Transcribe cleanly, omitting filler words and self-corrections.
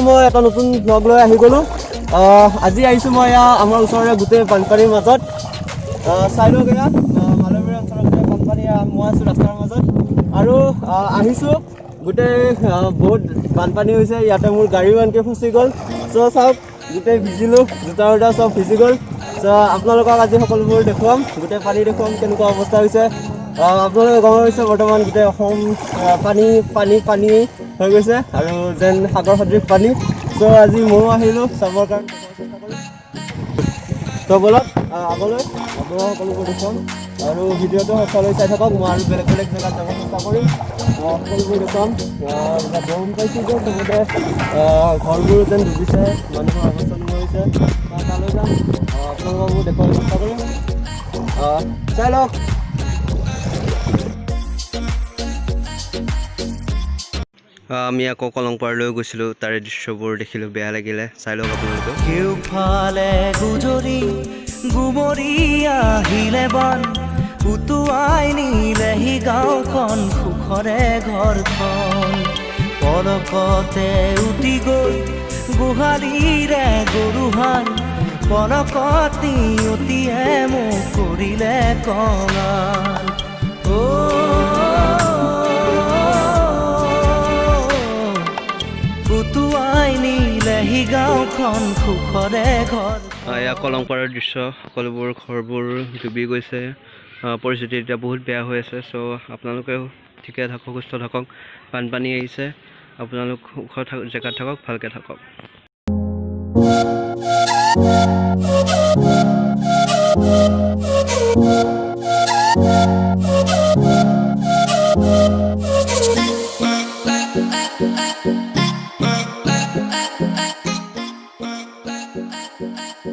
মই এটা নতুন ব্লগ লৈ আহি গ'লোঁ আজি আহিছোঁ মই আমাৰ ওচৰৰে গোটেই বানপানীৰ মাজত চাই লওক এয়া মালবীৰ অঞ্চলৰ গোটেই বানপানী মই আছোঁ ৰাস্তাৰ মাজত আৰু আহিছোঁ গোটেই বহুত বানপানী হৈছে ইয়াতে মোৰ গাড়ীও আনকি ফচি গ'ল চ' চাওক গোটেই ভিজিলোঁ জোতা জোতা চব ভিজি গ'ল চ' আপোনালোকক আজি সকলোবোৰ দেখুৱাম গোটেই পানী দেখুৱাম কেনেকুৱা অৱস্থা হৈছে আপোনালোকে গম পাইছে বৰ্তমান গোটেই অসম পানী পানী পানী হৈ গৈছে আৰু যেন সাগৰ সদৃশ পানী চ' আজি ময়ো আহিলোঁ চাবৰ কাৰণে চেষ্টা কৰিম চ' বলক আগলৈ আপোনালোক সকলোবোৰ দেখুৱাম আৰু ভিডিঅ'টো শেষলৈ চাই থাকক মই আৰু বেলেগ বেলেগ জেগাত যাব চেষ্টা কৰিম সকলোবোৰ দেখুৱাম গৰম পাইছোঁ যে চবতে ঘৰবোৰ যেন ডুবিছে মানুহৰ অৱস্থা নোহোৱা হৈছে তালৈ যাম আপোনালোকবোৰ দেখুৱাব চেষ্টা কৰিম চাই লওক আমি আকৌ কলংপাৰলৈ গৈছিলোঁ তাৰে দৃশ্যবোৰ দেখিলোঁ বেয়া লাগিলে চাই লওক আপোনালোকে কেউফালে গুজৰি গুমৰি আহিলে বন উটুৱাই নিলেহি গাঁওখন সুখৰে ঘৰখন পলকতে উটি গ'ল গোহালিৰে গৰুহাল পলকতি উটিয়ে মোক কৰিলে কঙাল এয়া কলংপাৰৰ দৃশ্য সকলোবোৰ ঘৰবোৰ ডুবি গৈছে পৰিস্থিতি এতিয়া বহুত বেয়া হৈ আছে চ' আপোনালোকেও ঠিকে থাকক সুস্থ থাকক বানপানী আহিছে আপোনালোক ওখ জেগাত থাকক ভালকৈ থাকক